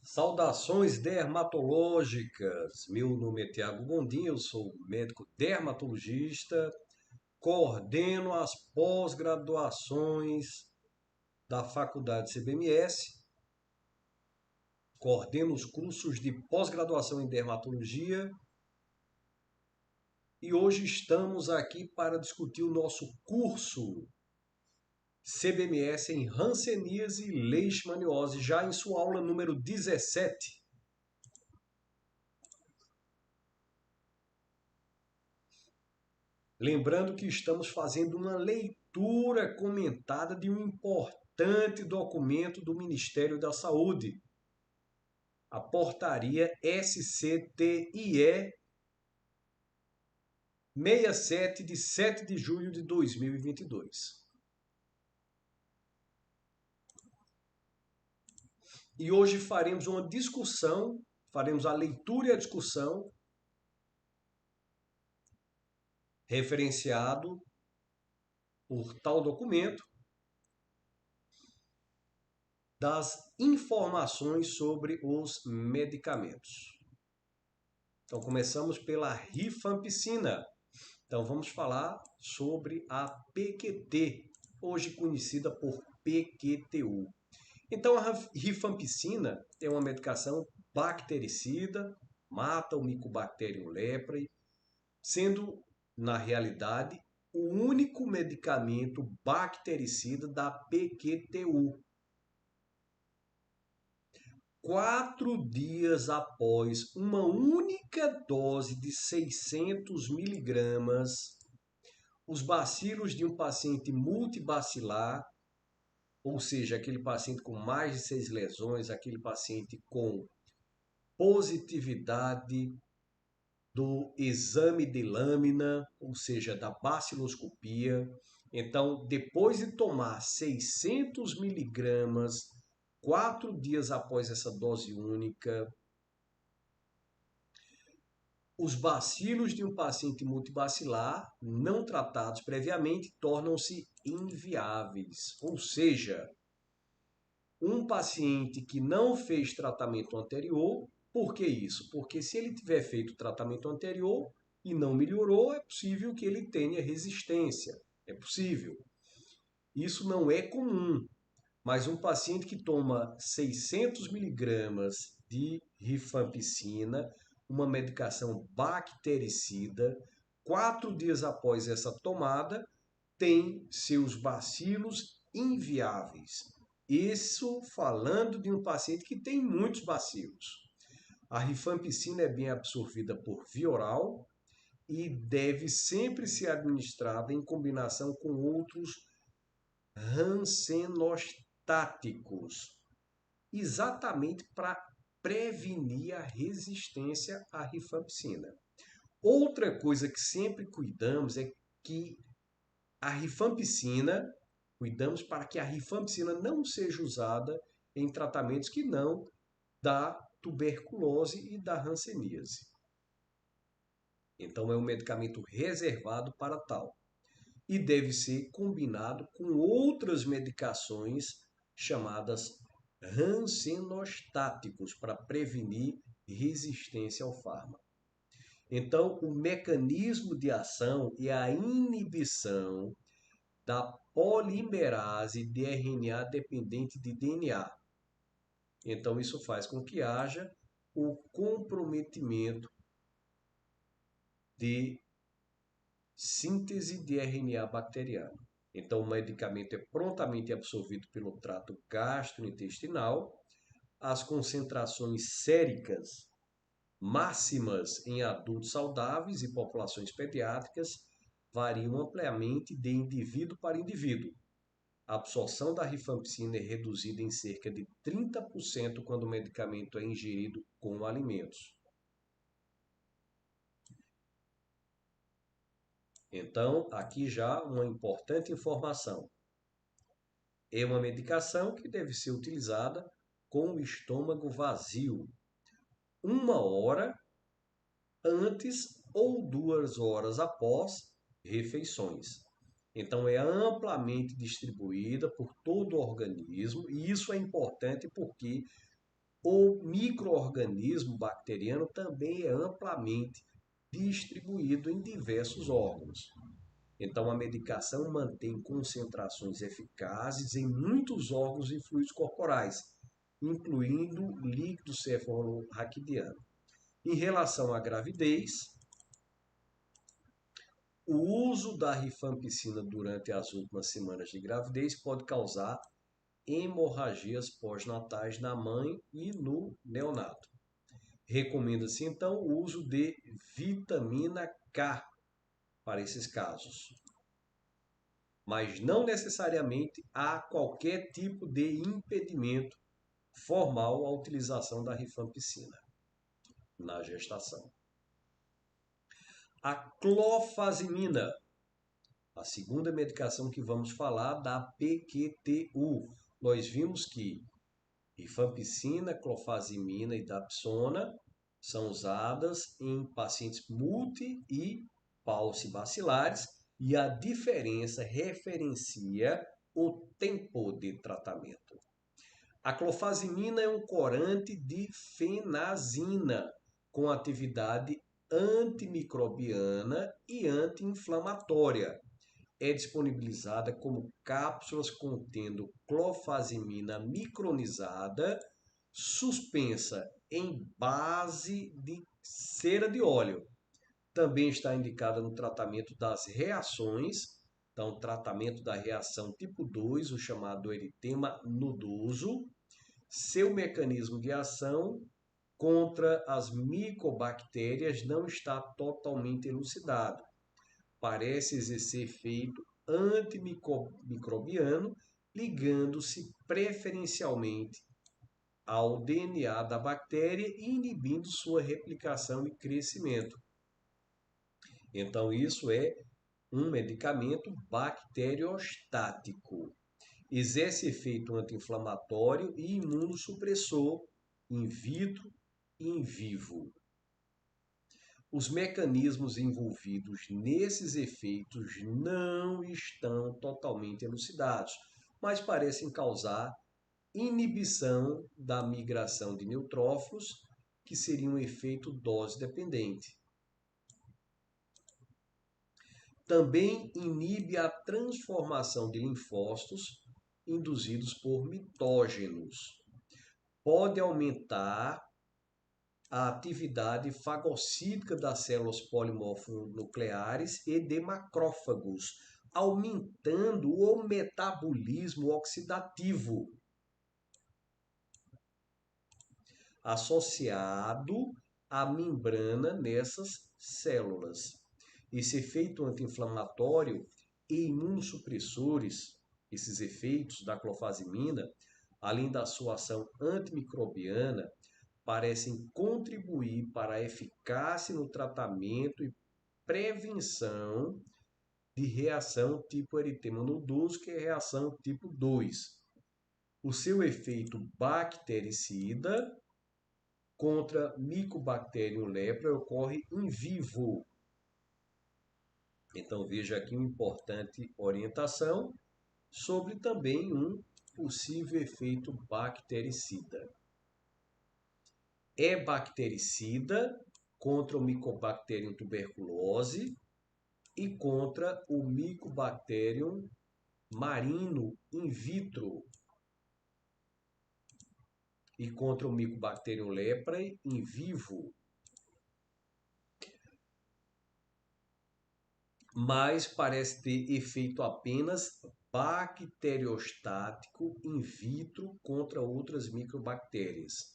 Saudações dermatológicas. Meu nome é Tiago Gondim, eu sou médico dermatologista, coordeno as pós-graduações da Faculdade CBMS, coordeno os cursos de pós-graduação em dermatologia e hoje estamos aqui para discutir o nosso curso CBMS em Hanseníase e Leishmaniose, já em sua aula número 17. Lembrando que estamos fazendo uma leitura comentada de um importante documento do Ministério da Saúde, a Portaria SCTIE 67 de 7 de julho de 2022. E hoje faremos uma discussão, faremos a leitura e a discussão referenciado por tal documento das informações sobre os medicamentos. Então começamos pela rifampicina. Então vamos falar sobre a PQT, hoje conhecida por PQTU. Então a rifampicina é uma medicação bactericida, mata o Mycobacterium leprae, sendo na realidade o único medicamento bactericida da PQTU. 4 dias após uma única dose de 600 miligramas, os bacilos de um paciente multibacilar, ou seja, aquele paciente com mais de 6 lesões, aquele paciente com positividade do exame de lâmina, ou seja, da baciloscopia. Então, depois de tomar 600 miligramas 4 dias após essa dose única, os bacilos de um paciente multibacilar não tratados previamente tornam-se inviáveis. Ou seja, um paciente que não fez tratamento anterior, por que isso? Porque se ele tiver feito tratamento anterior e não melhorou, é possível que ele tenha resistência. É possível. Isso não é comum. Mas um paciente que toma 600 miligramas de rifampicina, uma medicação bactericida, 4 dias após essa tomada, tem seus bacilos inviáveis. Isso falando de um paciente que tem muitos bacilos. A rifampicina é bem absorvida por via oral e deve sempre ser administrada em combinação com outros rancenostáticos, exatamente para prevenir a resistência à rifampicina. Outra coisa que sempre cuidamos é que a rifampicina, cuidamos para que a rifampicina não seja usada em tratamentos que não da tuberculose e da hanseníase. Então é um medicamento reservado para tal. E deve ser combinado com outras medicações chamadas rancenostáticos para prevenir resistência ao fármaco. Então, o mecanismo de ação é a inibição da polimerase de RNA dependente de DNA. Então, isso faz com que haja o comprometimento de síntese de RNA bacteriano. Então, o medicamento é prontamente absorvido pelo trato gastrointestinal. As concentrações séricas máximas em adultos saudáveis e populações pediátricas variam amplamente de indivíduo para indivíduo. A absorção da rifampicina é reduzida em cerca de 30% quando o medicamento é ingerido com alimentos. Então, aqui já uma importante informação. É uma medicação que deve ser utilizada com o estômago vazio, 1 hora antes ou 2 horas após refeições. Então, é amplamente distribuída por todo o organismo e isso é importante porque O micro-organismo bacteriano também é amplamente distribuído em diversos órgãos. Então, a medicação mantém concentrações eficazes em muitos órgãos e fluidos corporais, incluindo líquido cefalorraquidiano. Em relação à gravidez, o uso da rifampicina durante as últimas semanas de gravidez pode causar hemorragias pós-natais na mãe e no neonato. Recomenda-se, então, o uso de vitamina K para esses casos. Mas não necessariamente há qualquer tipo de impedimento formal à utilização da rifampicina na gestação. A clofazimina, a segunda medicação que vamos falar da PQTU. Nós vimos que rifampicina, clofazimina e dapsona são usadas em pacientes multi e paucibacilares e a diferença referencia o tempo de tratamento. A clofazimina é um corante de fenazina com atividade antimicrobiana e anti-inflamatória. É disponibilizada como cápsulas contendo clofazimina micronizada, suspensa em base de cera de óleo. Também está indicada no tratamento das reações, então tratamento da reação tipo 2, o chamado eritema nodoso. Seu mecanismo de ação contra as micobactérias não está totalmente elucidado. Parece exercer efeito antimicrobiano, ligando-se preferencialmente ao DNA da bactéria e inibindo sua replicação e crescimento. Então, isso é um medicamento bacteriostático. Exerce efeito anti-inflamatório e imunossupressor in vitro e in vivo. Os mecanismos envolvidos nesses efeitos não estão totalmente elucidados, mas parecem causar inibição da migração de neutrófilos, que seria um efeito dose-dependente. Também inibe a transformação de linfócitos induzidos por mitógenos. Pode aumentar a atividade fagocítica das células polimorfonucleares e de macrófagos, aumentando o metabolismo oxidativo associado à membrana nessas células. Esse efeito anti-inflamatório e imunossupressores, esses efeitos da clofazimina, além da sua ação antimicrobiana, parecem contribuir para a eficácia no tratamento e prevenção de reação tipo eritema nodoso, que é a reação tipo 2. O seu efeito bactericida contra Mycobacterium leprae ocorre in vivo. Então veja aqui uma importante orientação sobre também um possível efeito bactericida. É bactericida contra o Mycobacterium tuberculose e contra o Mycobacterium marino in vitro e contra o Mycobacterium leprae in vivo. Mas parece ter efeito apenas bacteriostático in vitro contra outras microbactérias,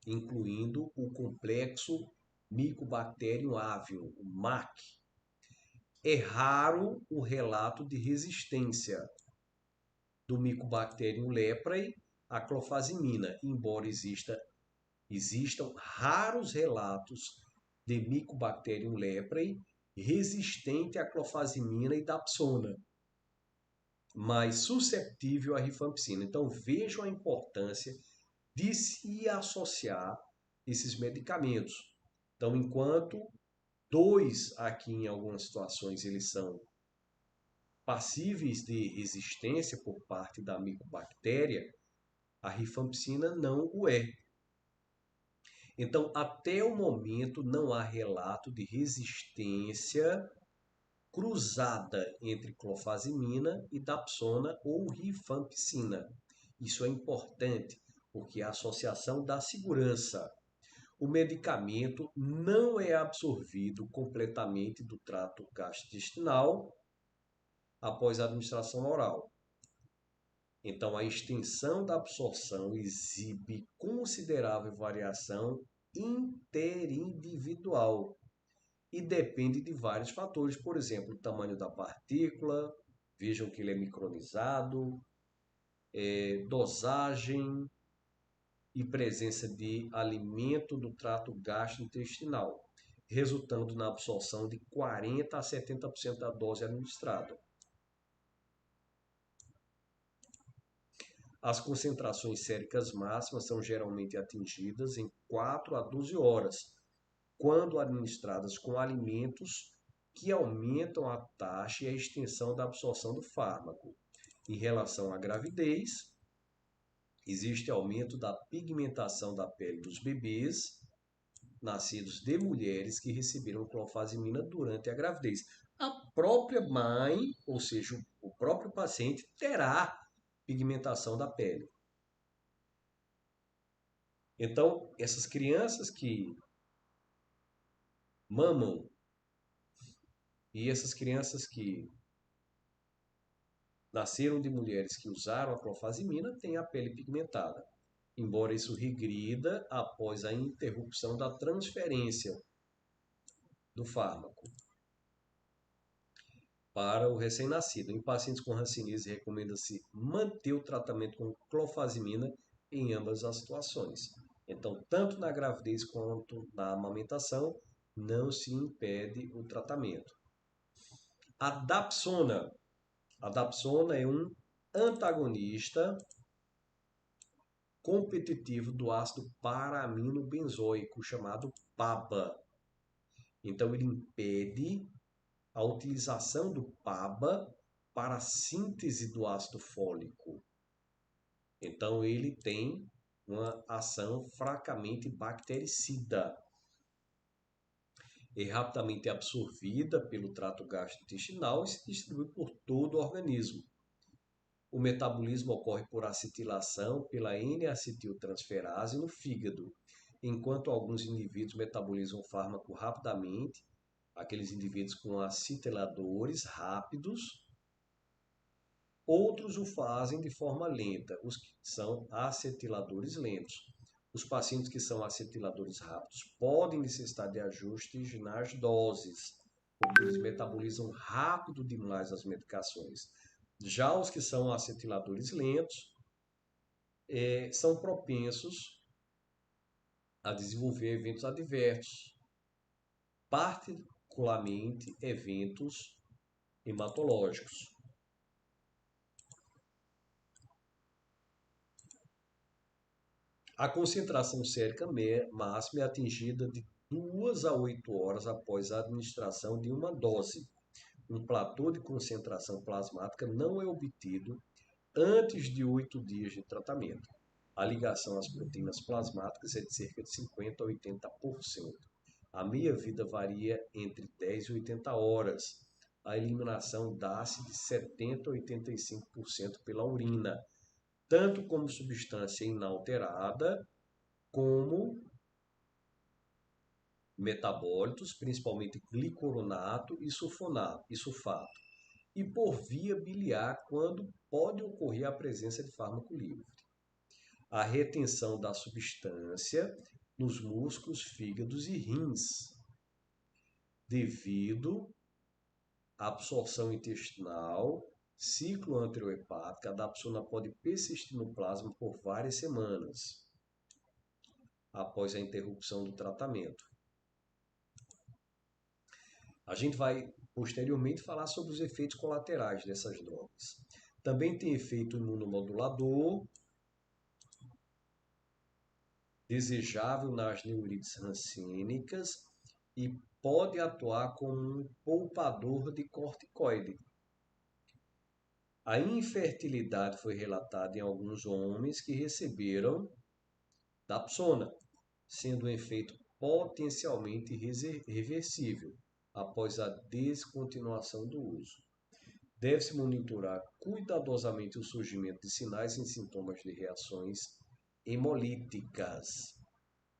incluindo o complexo Mycobacterium avium, o MAC. É raro o relato de resistência do Mycobacterium leprae à clofazimina, embora existam raros relatos de Mycobacterium leprae resistente à clofazimina e dapsona, mas susceptível à rifampicina. Então vejam a importância de se associar esses medicamentos. Então, enquanto dois aqui em algumas situações eles são passíveis de resistência por parte da micobactéria, A rifampicina não o é. Então, até o momento, não há relato de resistência cruzada entre clofazimina e dapsona ou rifampicina. Isso é importante, porque a associação dá segurança. O medicamento não é absorvido completamente do trato gastrointestinal após a administração oral. Então, a extensão da absorção exibe considerável variação interindividual e depende de vários fatores, por exemplo, o tamanho da partícula, vejam que ele é micronizado, dosagem e presença de alimento do trato gastrointestinal, resultando na absorção de 40 a 70% da dose administrada. As concentrações séricas máximas são geralmente atingidas em 4 a 12 horas, quando administradas com alimentos que aumentam a taxa e a extensão da absorção do fármaco. Em relação à gravidez, existe aumento da pigmentação da pele dos bebês nascidos de mulheres que receberam clofazimina durante a gravidez. A própria mãe, ou seja, o próprio paciente, terá pigmentação da pele. Então, essas crianças que mamam e essas crianças que nasceram de mulheres que usaram a clofazimina têm a pele pigmentada, embora isso regrida após a interrupção da transferência do fármaco para o recém-nascido. Em pacientes com hanseníase, recomenda-se manter o tratamento com clofazimina em ambas as situações. Então, tanto na gravidez quanto na amamentação, não se impede o tratamento. A dapsona. A dapsona é um antagonista competitivo do ácido para-aminobenzoico, chamado PABA. Então, ele impede a utilização do PABA para a síntese do ácido fólico. Então, ele tem uma ação fracamente bactericida. É rapidamente absorvida pelo trato gastrointestinal e se distribui por todo o organismo. O metabolismo ocorre por acetilação pela N-acetiltransferase no fígado, enquanto alguns indivíduos metabolizam o fármaco rapidamente, aqueles indivíduos com acetiladores rápidos, outros o fazem de forma lenta, os que são acetiladores lentos. Os pacientes que são acetiladores rápidos podem necessitar de ajustes nas doses, porque eles metabolizam rápido demais as medicações. Já os que são acetiladores lentos são propensos a desenvolver eventos adversos, particularmente eventos hematológicos. A concentração sérica máxima é atingida de 2 a 8 horas após a administração de uma dose. Um platô de concentração plasmática não é obtido antes de 8 dias de tratamento. A ligação às proteínas plasmáticas é de cerca de 50 a 80%. A meia-vida varia entre 10 e 80 horas. A eliminação dá-se de 70 a 85% pela urina, tanto como substância inalterada, como metabólitos, principalmente glicoronato e sulfato, e por via biliar, quando pode ocorrer a presença de fármaco livre. A retenção da substância nos músculos, fígados e rins, devido à absorção intestinal, ciclo anterohepático, a dapsona pode persistir no plasma por várias semanas após a interrupção do tratamento. A gente vai posteriormente falar sobre os efeitos colaterais dessas drogas. Também tem efeito imunomodulador, desejável nas neurites rancínicas e pode atuar como um poupador de corticoide. A infertilidade foi relatada em alguns homens que receberam dapsona, sendo um efeito potencialmente reversível após a descontinuação do uso. Deve-se monitorar cuidadosamente o surgimento de sinais e sintomas de reações hemolíticas,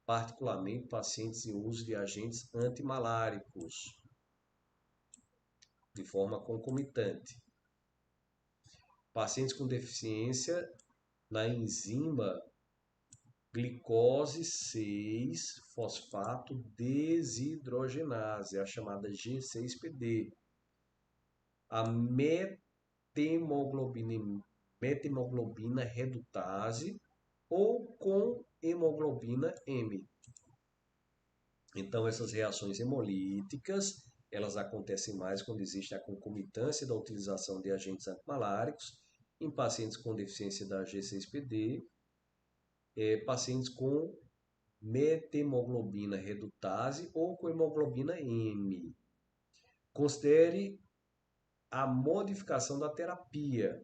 particularmente pacientes em uso de agentes antimaláricos, de forma concomitante. Pacientes com deficiência na enzima glicose 6-fosfato desidrogenase, a chamada G6PD. A methemoglobina redutase ou com hemoglobina M. Então, essas reações hemolíticas, elas acontecem mais quando existe a concomitância da utilização de agentes antimaláricos em pacientes com deficiência da G6PD, pacientes com methemoglobina redutase ou com hemoglobina M. Considere a modificação da terapia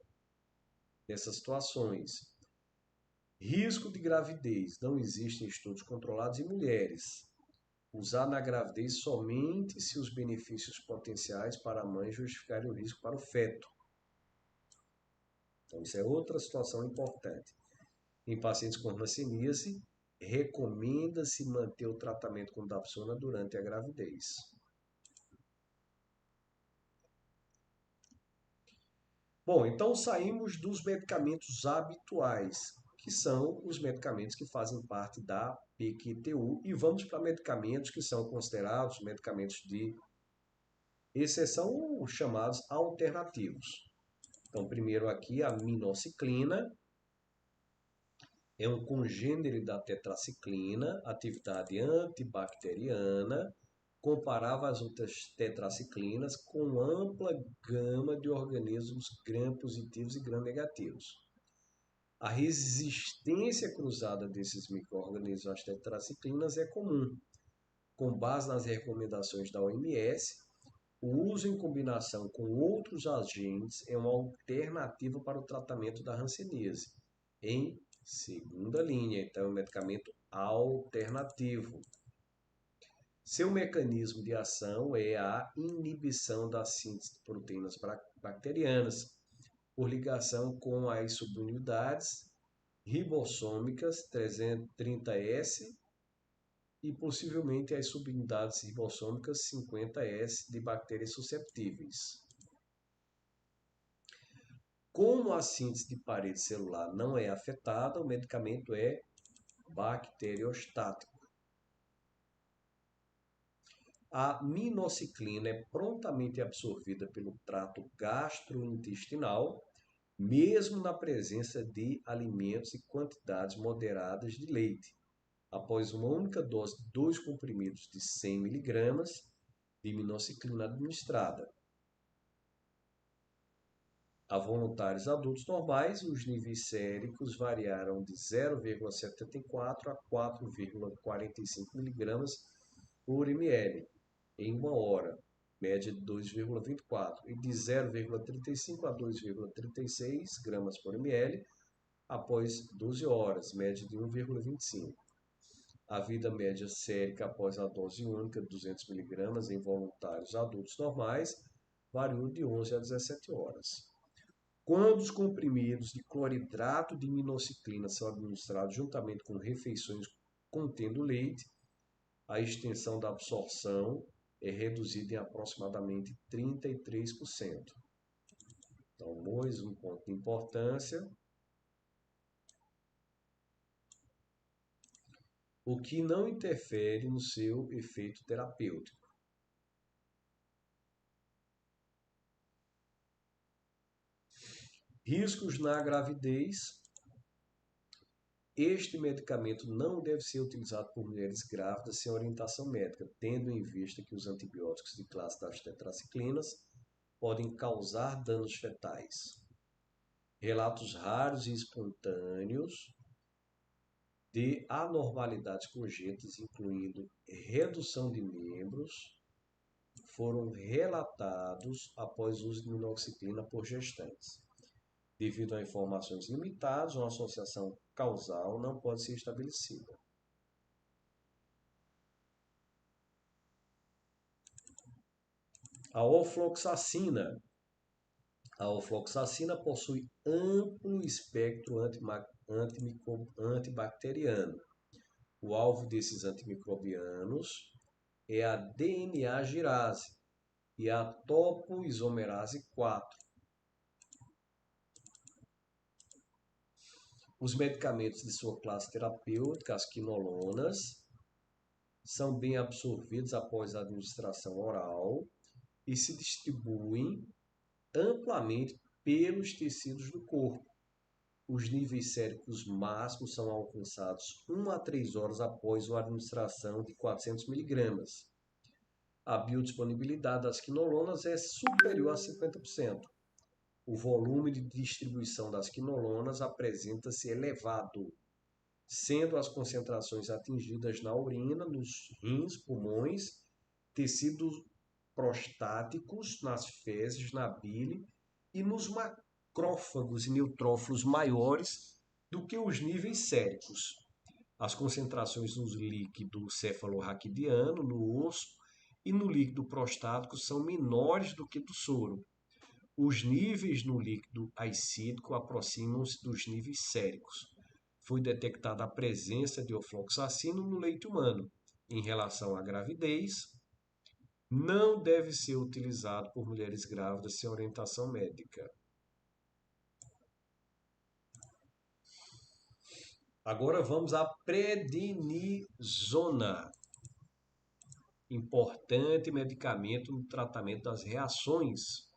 nessas situações. Risco de gravidez. Não existem estudos controlados em mulheres. Usar na gravidez somente se os benefícios potenciais para a mãe justificarem o risco para o feto. Então, isso é outra situação importante. Em pacientes com hanseníase, recomenda-se manter o tratamento com dapsona durante a gravidez. Bom, então saímos dos medicamentos habituais, que são os medicamentos que fazem parte da PQTU, e vamos para medicamentos que são considerados medicamentos de exceção, chamados alternativos. Então, primeiro aqui a minociclina, é um congênero da tetraciclina, atividade antibacteriana, comparava as outras tetraciclinas com ampla gama de organismos gram-positivos e gram-negativos. A resistência cruzada desses micro-organismos às tetraciclinas é comum. Com base nas recomendações da OMS, o uso em combinação com outros agentes é uma alternativa para o tratamento da hanseníase, em segunda linha, então é um medicamento alternativo. Seu mecanismo de ação é a inibição da síntese de proteínas bacterianas por ligação com as subunidades ribossômicas 330S e possivelmente as subunidades ribossômicas 50S de bactérias susceptíveis. Como a síntese de parede celular não é afetada, o medicamento é bacteriostático. A minociclina é prontamente absorvida pelo trato gastrointestinal, mesmo na presença de alimentos e quantidades moderadas de leite, após uma única dose de 2 comprimidos de 100 mg de minociclina administrada. A voluntários adultos normais, os níveis séricos variaram de 0,74 a 4,45 mg por ml em uma hora, média de 2,24, e de 0,35 a 2,36 gramas por ml após 12 horas, média de 1,25. A vida média sérica após a dose única de 200 mg em voluntários adultos normais variou de 11 a 17 horas. Quando os comprimidos de cloridrato de minociclina são administrados juntamente com refeições contendo leite, a extensão da absorção é reduzida em aproximadamente 33%. Então, mais um ponto de importância. O que não interfere no seu efeito terapêutico. Riscos na gravidez. Este medicamento não deve ser utilizado por mulheres grávidas sem orientação médica, tendo em vista que os antibióticos de classe das tetraciclinas podem causar danos fetais. Relatos raros e espontâneos de anormalidades congênitas, incluindo redução de membros, foram relatados após o uso de minoxiclina por gestantes. Devido a informações limitadas, uma associação causal não pode ser estabelecida. A ofloxacina. A ofloxacina possui amplo espectro antibacteriano. O alvo desses antimicrobianos é a DNA girase e a topoisomerase 4. Os medicamentos de sua classe terapêutica, as quinolonas, são bem absorvidos após a administração oral e se distribuem amplamente pelos tecidos do corpo. Os níveis séricos máximos são alcançados 1 a 3 horas após a administração de 400 mg. A biodisponibilidade das quinolonas é superior a 50%. O volume de distribuição das quinolonas apresenta-se elevado, sendo as concentrações atingidas na urina, nos rins, pulmões, tecidos prostáticos, nas fezes, na bile e nos macrófagos e neutrófilos maiores do que os níveis séricos. As concentrações no líquido cefalorraquidiano, no osso e no líquido prostático são menores do que do soro. Os níveis no líquido ascídico aproximam-se dos níveis séricos. Foi detectada a presença de ofloxacina no leite humano. Em relação à gravidez, não deve ser utilizado por mulheres grávidas sem orientação médica. Agora vamos à prednisona, importante medicamento no tratamento das reações.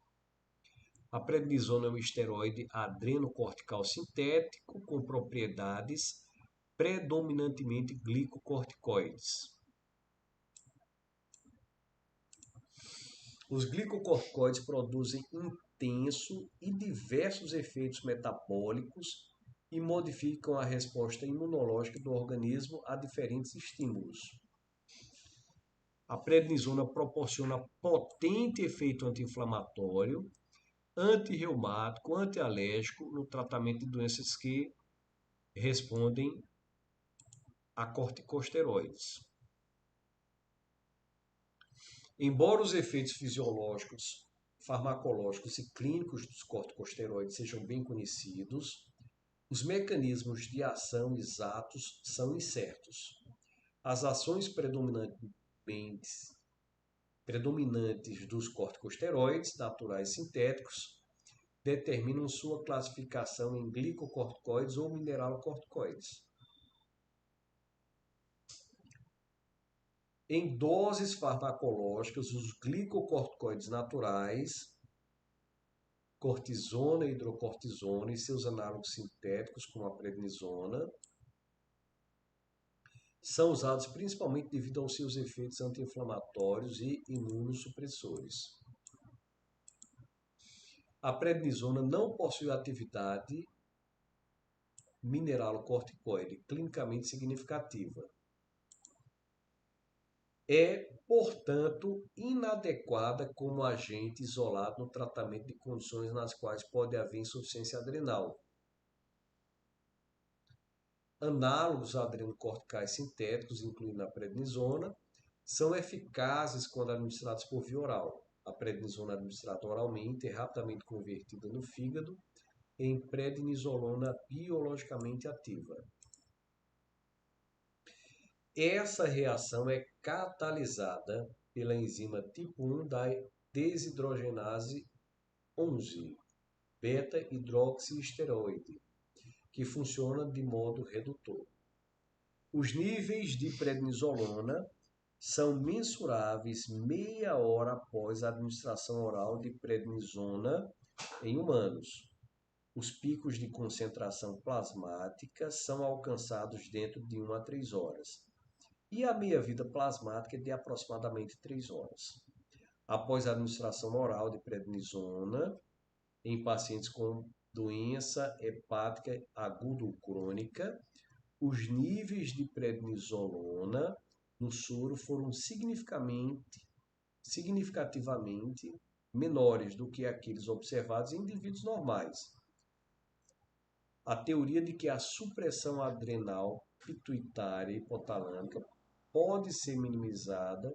A prednisona é um esteroide adrenocortical sintético com propriedades predominantemente glicocorticoides. Os glicocorticoides produzem intenso e diversos efeitos metabólicos e modificam a resposta imunológica do organismo a diferentes estímulos. A prednisona proporciona potente efeito anti-inflamatório, antirreumático, antialérgico no tratamento de doenças que respondem a corticosteroides. Embora os efeitos fisiológicos, farmacológicos e clínicos dos corticosteroides sejam bem conhecidos, os mecanismos de ação exatos são incertos. As ações predominantes dos corticosteroides naturais sintéticos determinam sua classificação em glicocorticoides ou mineralocorticoides. Em doses farmacológicas, os glicocorticoides naturais, cortisona e hidrocortisona e seus análogos sintéticos, como a prednisona, são usados principalmente devido aos seus efeitos anti-inflamatórios e imunossupressores. A prednisona não possui atividade mineralocorticoide clinicamente significativa. É, portanto, inadequada como agente isolado no tratamento de condições nas quais pode haver insuficiência adrenal. Análogos adrenocorticais sintéticos, incluindo a prednisona, são eficazes quando administrados por via oral. A prednisona administrada oralmente é rapidamente convertida no fígado em prednisolona biologicamente ativa. Essa reação é catalisada pela enzima tipo 1 da desidrogenase 11, beta-hidroxiesteroide, que funciona de modo redutor. Os níveis de prednisolona são mensuráveis meia hora após a administração oral de prednisona em humanos. Os picos de concentração plasmática são alcançados dentro de 1 a 3 horas. E a meia-vida plasmática é de aproximadamente 3 horas. Após a administração oral de prednisona em pacientes com doença hepática aguda ou crônica, os níveis de prednisolona no soro foram significativamente menores do que aqueles observados em indivíduos normais. a teoria de que a supressão adrenal, pituitária e hipotalâmica pode ser minimizada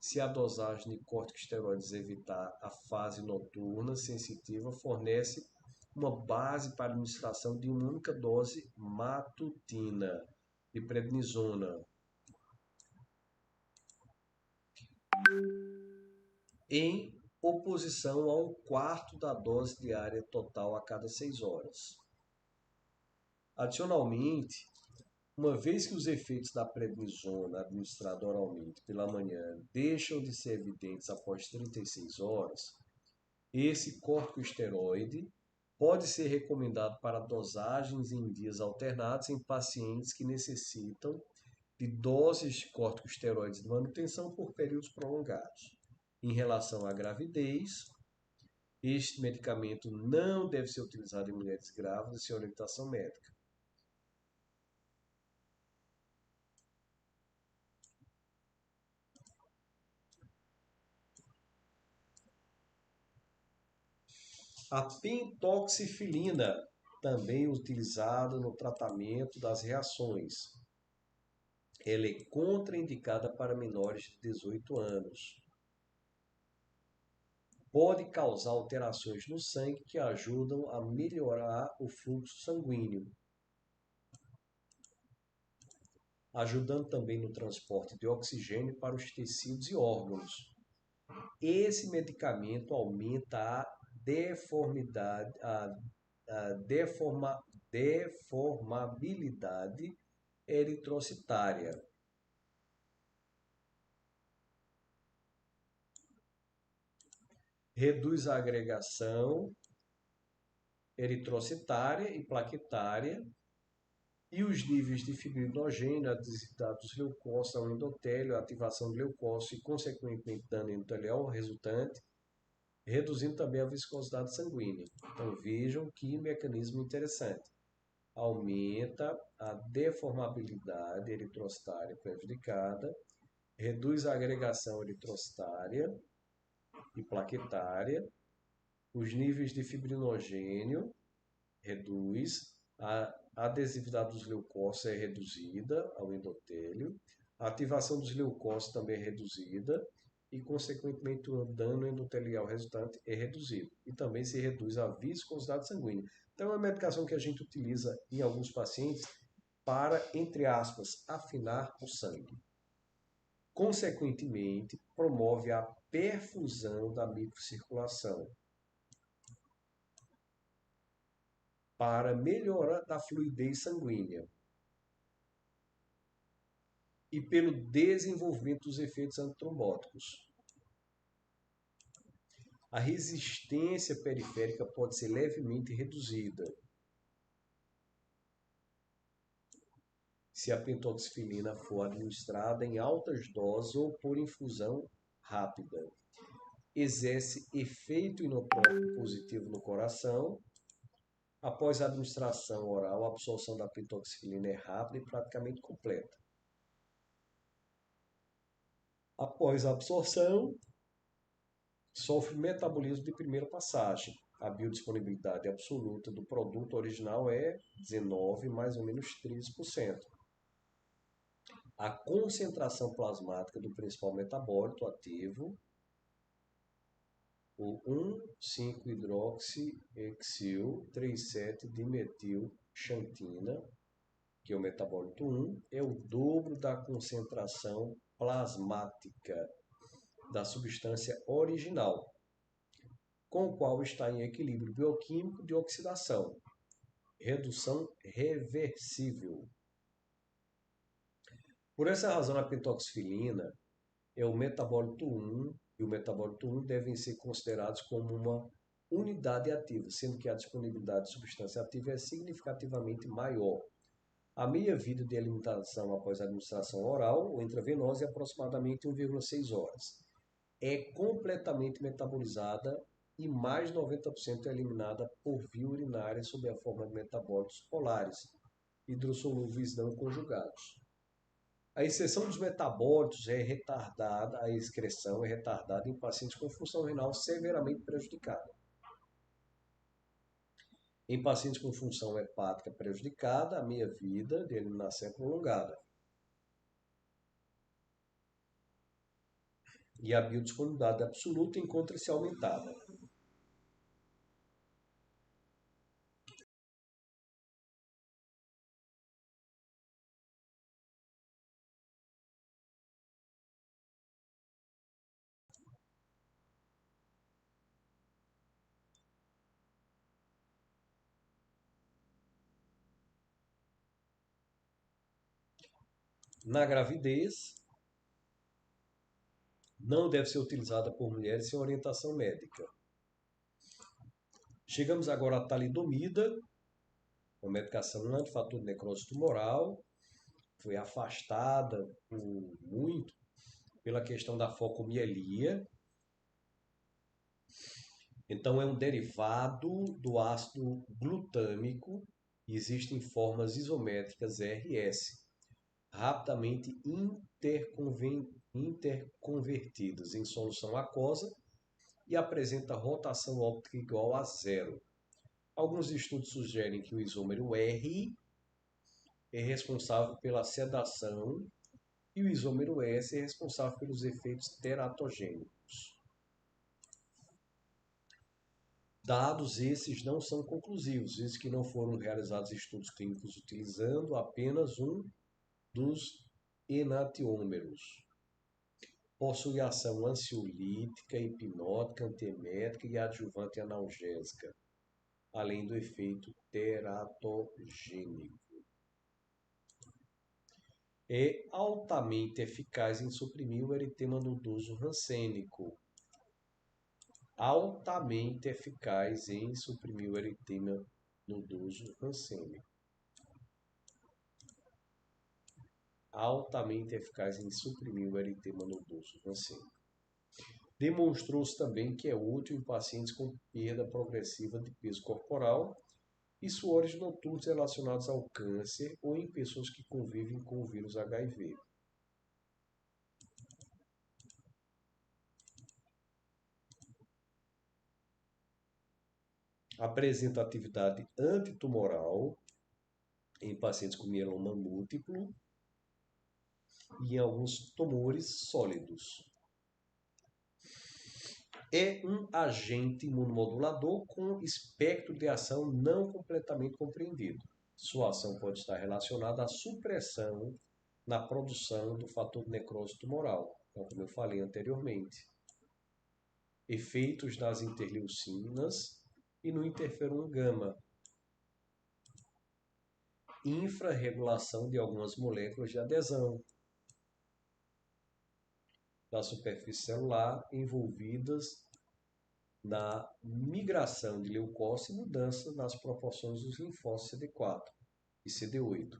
se a dosagem de corticosteroides evitar a fase noturna sensitiva fornece uma base para a administração de uma única dose matutina de prednisona, em oposição a 1/4 da dose diária total a cada 6 horas. Adicionalmente, uma vez que os efeitos da prednisona administrada oralmente pela manhã deixam de ser evidentes após 36 horas, esse corticosteroide pode ser recomendado para dosagens em dias alternados em pacientes que necessitam de doses de corticosteroides de manutenção por períodos prolongados. Em relação à gravidez, este medicamento não deve ser utilizado em mulheres grávidas sem orientação médica. A pentoxifilina, também utilizada no tratamento das reações. Ela é contraindicada para menores de 18 anos. Pode causar alterações no sangue que ajudam a melhorar o fluxo sanguíneo, ajudando também no transporte de oxigênio para os tecidos e órgãos. Esse medicamento aumenta a deformabilidade eritrocitária. Reduz a agregação eritrocitária e plaquetária e os níveis de fibrinogênio, a desatividade dos leucócitos ao endotélio, a ativação do leucócito e, consequentemente, dano endotelial resultante, reduzindo também a viscosidade sanguínea. Então, vejam que mecanismo interessante. Aumenta a deformabilidade eritrocitária prejudicada, reduz a agregação eritrocitária e plaquetária, os níveis de fibrinogênio reduz, a adesividade dos leucócitos é reduzida ao endotélio, a ativação dos leucócitos também é reduzida e, consequentemente, o dano endotelial resultante é reduzido. E também se reduz a viscosidade sanguínea. Então, é uma medicação que a gente utiliza em alguns pacientes para, entre aspas, afinar o sangue. Consequentemente, promove a perfusão da microcirculação para melhora da fluidez sanguínea e pelo desenvolvimento dos efeitos antitrombóticos. A resistência periférica pode ser levemente reduzida se a pentoxifilina for administrada em altas doses ou por infusão rápida. Exerce efeito inotrópico positivo no coração. Após a administração oral, a absorção da pentoxifilina é rápida e praticamente completa. Após a absorção, sofre metabolismo de primeira passagem. A biodisponibilidade absoluta do produto original é 19, mais ou menos 13%. A concentração plasmática do principal metabólito ativo, o 1,5-hidroxihexil 3,7-dimetilxantina, que é o metabólito 1, é o dobro da concentração plasmática da substância original, com o qual está em equilíbrio bioquímico de oxidação, redução reversível. Por essa razão, a pentoxifilina é o metabólito 1 e o metabólito 1 devem ser considerados como uma unidade ativa, sendo que a disponibilidade de substância ativa é significativamente maior. A meia-vida de alimentação após a administração oral ou intravenosa é aproximadamente 1,6 horas. É completamente metabolizada e mais de 90% é eliminada por via urinária sob a forma de metabólitos polares, hidrossolúveis não conjugados. A excreção dos metabólitos é retardada, a excreção é retardada em pacientes com função renal severamente prejudicada. Em pacientes com função hepática prejudicada, a meia-vida de eliminação é prolongada. E a biodisponibilidade absoluta encontra-se aumentada. Na gravidez, não deve ser utilizada por mulheres sem orientação médica. Chegamos agora à talidomida, uma medicação antifator de necrose tumoral, foi afastada muito pela questão da focomielia. Então, é um derivado do ácido glutâmico. Existem formas isométricas RS, rapidamente interconvertidas em solução aquosa e apresenta rotação óptica igual a zero. Alguns estudos sugerem que o isômero R é responsável pela sedação e o isômero S é responsável pelos efeitos teratogênicos. Dados esses não são conclusivos, visto que não foram realizados estudos clínicos utilizando apenas um dos enantiômeros. Possui ação ansiolítica, hipnótica, antiemética e adjuvante analgésica, além do efeito teratogênico. É altamente eficaz em suprimir o eritema nodoso rancênico. Altamente eficaz em suprimir o eritema nodoso rancênico. Altamente eficaz em suprimir o eritema nodoso rancênico. Demonstrou-se também que é útil em pacientes com perda progressiva de peso corporal e suores noturnos relacionados ao câncer ou em pessoas que convivem com o vírus HIV. Apresenta atividade antitumoral em pacientes com mieloma múltiplo e em alguns tumores sólidos. É um agente imunomodulador com espectro de ação não completamente compreendido. Sua ação pode estar relacionada à supressão na produção do fator de necrose tumoral, como eu falei anteriormente. Efeitos nas interleucinas e no interferon gama. Infrarregulação de algumas moléculas de adesão da superfície celular envolvidas na migração de leucócitos e mudança nas proporções dos linfócitos CD4 e CD8.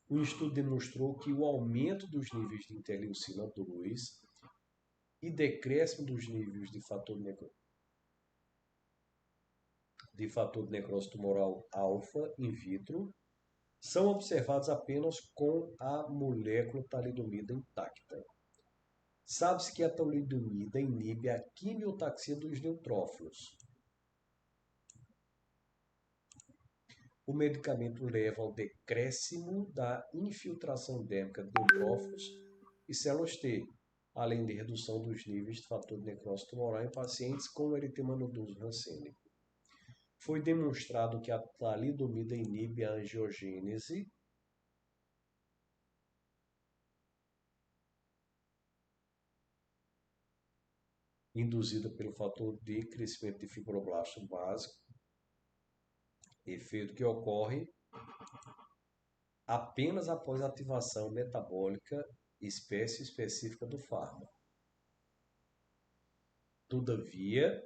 O estudo demonstrou que o aumento dos níveis de interleucina 2 e decréscimo dos níveis de fator de necrose tumoral alfa in vitro são observados apenas com a molécula talidomida intacta. Sabe-se que a talidomida inibe a quimiotaxia dos neutrófilos. O medicamento leva ao decréscimo da infiltração dérmica de neutrófilos e células T, além de redução dos níveis de fator de necrose tumoral em pacientes com eritema nodoso rancênico. Foi demonstrado que a talidomida inibe a angiogênese induzida pelo fator de crescimento de fibroblasto básico, efeito que ocorre apenas após a ativação metabólica espécie específica do fármaco. Todavia,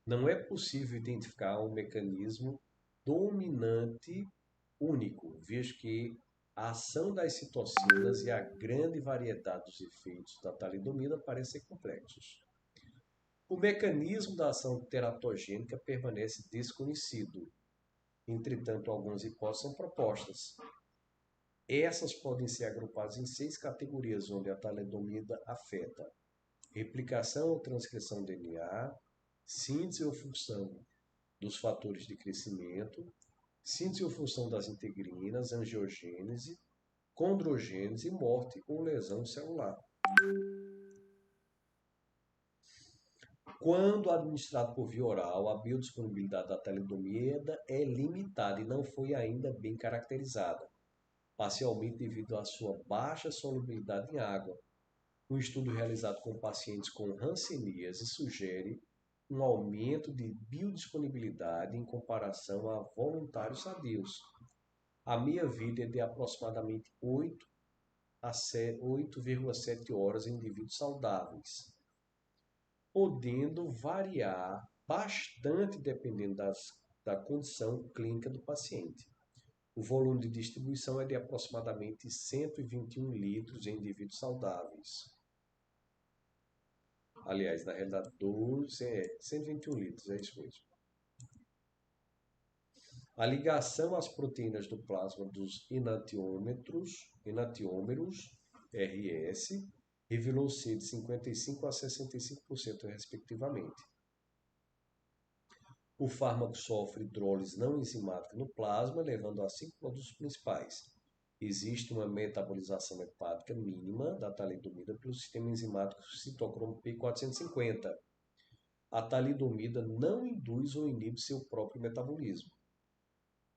não é possível identificar um mecanismo dominante único, visto que a ação das citocinas e a grande variedade dos efeitos da talidomida parecem ser complexos. O mecanismo da ação teratogênica permanece desconhecido. Entretanto, algumas hipóteses são propostas. Essas podem ser agrupadas em 6 categorias, onde a talidomida afeta replicação ou transcrição do DNA, síntese ou função dos fatores de crescimento, síntese ou função das integrinas, angiogênese, condrogênese, morte ou lesão celular. Quando administrado por via oral, a biodisponibilidade da talidomida é limitada e não foi ainda bem caracterizada, parcialmente devido à sua baixa solubilidade em água. Um estudo realizado com pacientes com hanseníase sugere um aumento de biodisponibilidade em comparação a voluntários sadios. A meia-vida é de aproximadamente 8 a 8,7 horas em indivíduos saudáveis, podendo variar bastante dependendo da condição clínica do paciente. O volume de distribuição é de aproximadamente 121 litros em indivíduos saudáveis. Aliás, na realidade, 121 litros, é isso mesmo. A ligação às proteínas do plasma dos enantiômeros, RS, revelou ser de 55% a 65%, respectivamente. O fármaco sofre hidrólise não enzimática no plasma, levando a 5 produtos principais. Existe uma metabolização hepática mínima da talidomida pelo sistema enzimático citocromo P450. A talidomida não induz ou inibe seu próprio metabolismo.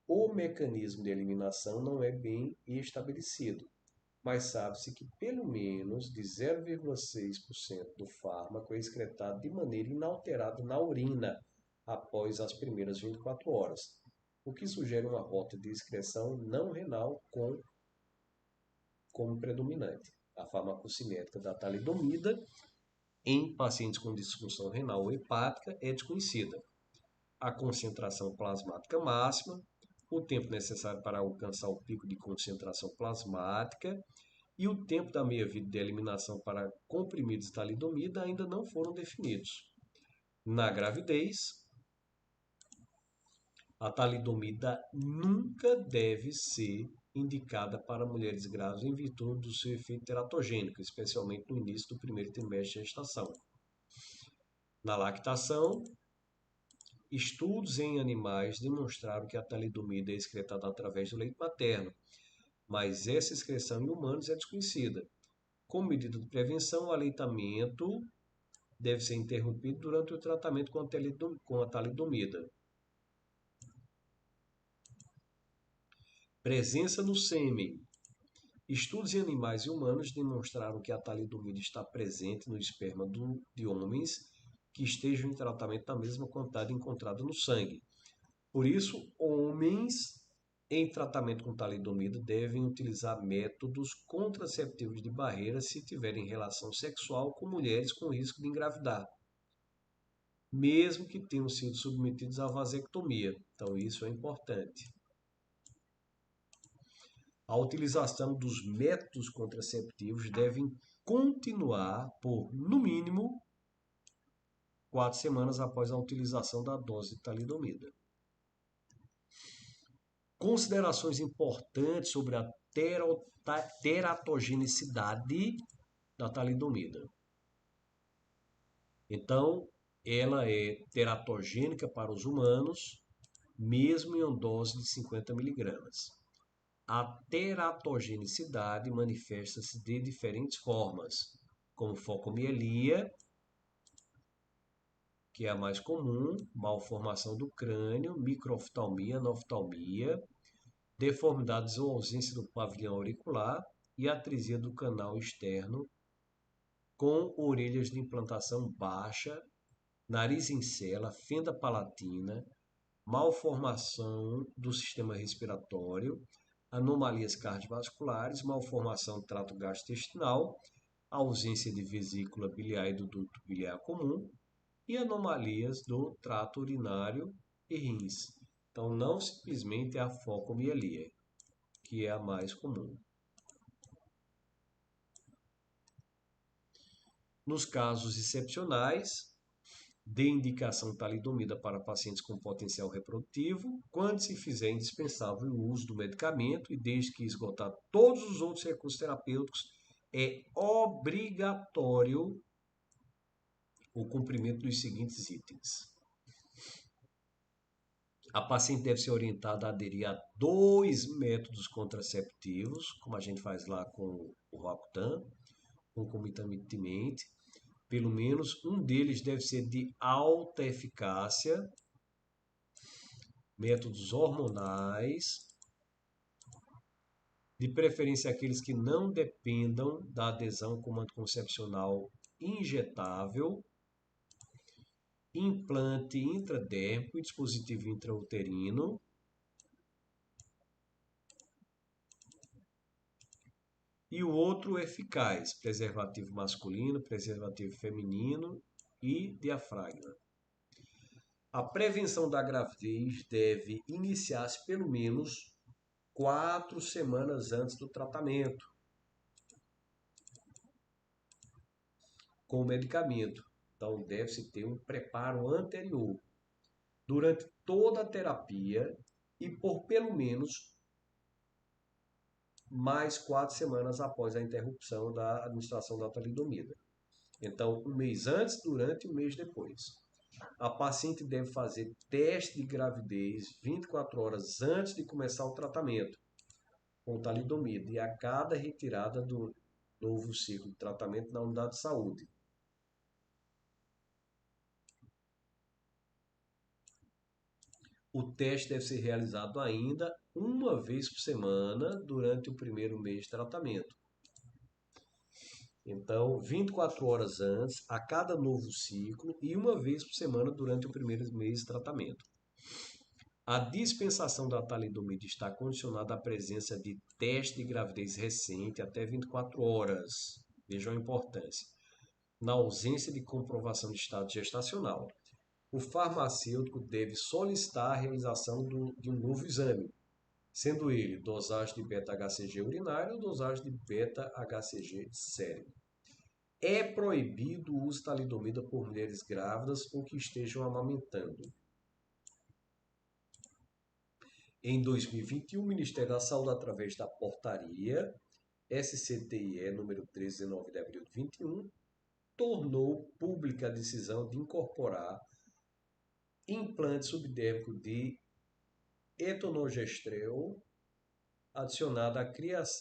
O mecanismo de eliminação não é bem estabelecido, mas sabe-se que pelo menos de 0,6% do fármaco é excretado de maneira inalterada na urina após as primeiras 24 horas, o que sugere uma rota de excreção não renal como predominante. A farmacocinética da talidomida em pacientes com disfunção renal ou hepática é desconhecida. A concentração plasmática máxima, o tempo necessário para alcançar o pico de concentração plasmática e o tempo da meia-vida de eliminação para comprimidos de talidomida ainda não foram definidos. Na gravidez, a talidomida nunca deve ser indicada para mulheres grávidas em virtude do seu efeito teratogênico, especialmente no início do primeiro trimestre de gestação. Na lactação, estudos em animais demonstraram que a talidomida é excretada através do leite materno, mas essa excreção em humanos é desconhecida. Como medida de prevenção, o aleitamento deve ser interrompido durante o tratamento com a talidomida. Presença no sêmen. Estudos em animais e humanos demonstraram que a talidomida está presente no esperma de homens que estejam em tratamento da mesma quantidade encontrada no sangue. Por isso, homens em tratamento com talidomida devem utilizar métodos contraceptivos de barreira se tiverem relação sexual com mulheres com risco de engravidar, mesmo que tenham sido submetidos à vasectomia. Então, isso é importante. A utilização dos métodos contraceptivos devem continuar por, no mínimo, 4 semanas após a utilização da dose de talidomida. Considerações importantes sobre a teratogenicidade da talidomida. Então, ela é teratogênica para os humanos, mesmo em dose de 50 mg. A teratogenicidade manifesta-se de diferentes formas, como focomielia, que é a mais comum, malformação do crânio, microoftalmia, anoftalmia, deformidades ou ausência do pavilhão auricular e atrisia do canal externo, com orelhas de implantação baixa, nariz em cela, fenda palatina, malformação do sistema respiratório, anomalias cardiovasculares, malformação do trato gastrointestinal, ausência de vesícula biliar e do duto biliar comum e anomalias do trato urinário e rins. Então, não simplesmente a focomielia, que é a mais comum. Nos casos excepcionais, dê indicação talidomida para pacientes com potencial reprodutivo, quando se fizer indispensável o uso do medicamento e desde que esgotar todos os outros recursos terapêuticos, é obrigatório o cumprimento dos seguintes itens. A paciente deve ser orientada a aderir a 2 métodos contraceptivos, como a gente faz lá com o Roacutan, concomitantemente. Pelo menos um deles deve ser de alta eficácia, métodos hormonais, de preferência aqueles que não dependam da adesão com anticoncepcional injetável, implante intradérmico e dispositivo intrauterino, e o outro eficaz, preservativo masculino, preservativo feminino e diafragma. A prevenção da gravidez deve iniciar-se pelo menos 4 semanas antes do tratamento com o medicamento. Então, deve-se ter um preparo anterior durante toda a terapia e por pelo menos mais 4 semanas após a interrupção da administração da talidomida. Então, um mês antes, durante e um mês depois. A paciente deve fazer teste de gravidez 24 horas antes de começar o tratamento com talidomida e a cada retirada do novo ciclo de tratamento na unidade de saúde. O teste deve ser realizado ainda uma vez por semana durante o primeiro mês de tratamento. Então, 24 horas antes, a cada novo ciclo e uma vez por semana durante o primeiro mês de tratamento. A dispensação da talidomida está condicionada à presença de teste de gravidez recente até 24 horas. Vejam a importância. Na ausência de comprovação de estado gestacional, o farmacêutico deve solicitar a realização de um novo exame, sendo ele dosagem de beta-HCG urinário ou dosagem de beta-HCG sérum. É proibido o uso de talidomida por mulheres grávidas ou que estejam amamentando. Em 2021, o Ministério da Saúde, através da portaria SCTIE número 1319 de abril de 21, tornou pública a decisão de incorporar implante subdérmico de etonogestrel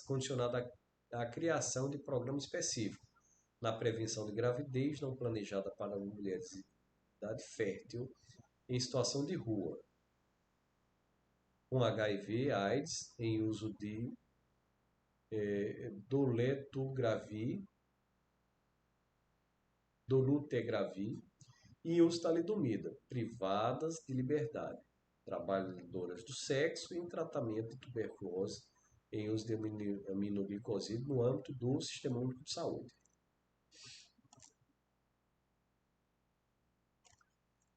condicionado à criação de programa específico na prevenção de gravidez não planejada para mulheres de idade fértil em situação de rua, com HIV, AIDS, em uso de dolutegravir e uso de talidomida, privadas de liberdade, trabalhadoras do sexo e em tratamento de tuberculose em uso de aminoglicoside no âmbito do Sistema Único de Saúde.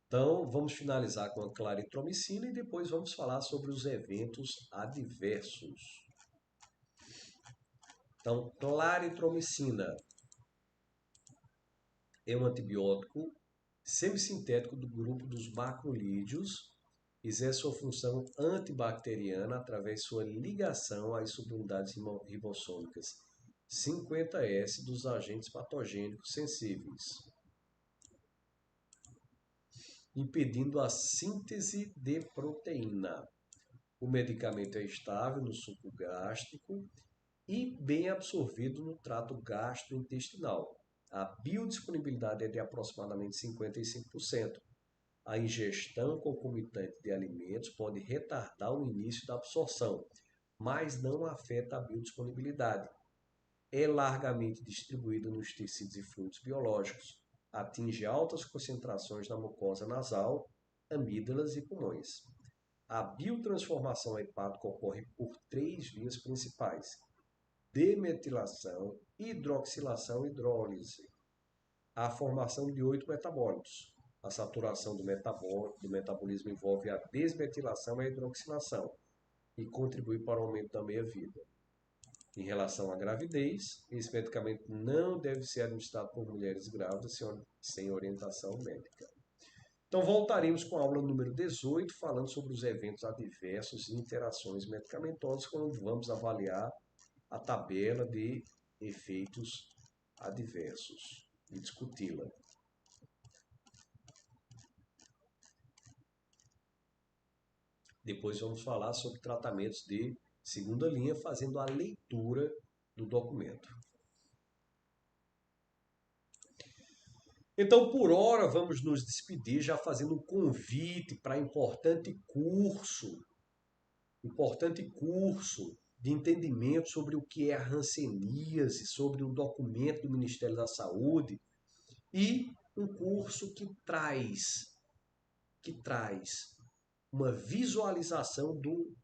Então, vamos finalizar com a claritromicina e depois vamos falar sobre os eventos adversos. Então, claritromicina é um antibiótico semissintético do grupo dos macrolídeos, exerce sua função antibacteriana através de sua ligação às subunidades ribossômicas 50S dos agentes patogênicos sensíveis, impedindo a síntese de proteína. O medicamento é estável no suco gástrico e bem absorvido no trato gastrointestinal. A biodisponibilidade é de aproximadamente 55%. A ingestão concomitante de alimentos pode retardar o início da absorção, mas não afeta a biodisponibilidade. É largamente distribuído nos tecidos e fluidos biológicos. Atinge altas concentrações na mucosa nasal, amígdalas e pulmões. A biotransformação hepática ocorre por 3 vias principais: demetilação, hidroxilação e hidrólise. A formação de 8 metabólitos. A saturação do metabolismo envolve a desmetilação e a hidroxilação e contribui para o aumento da meia-vida. Em relação à gravidez, esse medicamento não deve ser administrado por mulheres grávidas sem orientação médica. Então voltaremos com a aula número 18, falando sobre os eventos adversos e interações medicamentosas, quando vamos avaliar a tabela de efeitos adversos e discuti-la. Depois vamos falar sobre tratamentos de segunda linha, fazendo a leitura do documento. Então, por hora, vamos nos despedir já fazendo um convite para importante curso de entendimento sobre o que é a hanseníase, sobre o documento do Ministério da Saúde e um curso que traz uma visualização do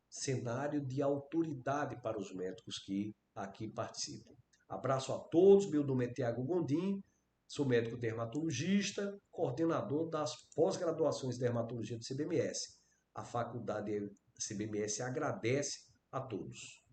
cenário de autoridade para os médicos que aqui participam. Abraço a todos, meu nome é Tiago Gondim, sou médico dermatologista, coordenador das pós-graduações de dermatologia do CBMS. A faculdade CBMS agradece a todos.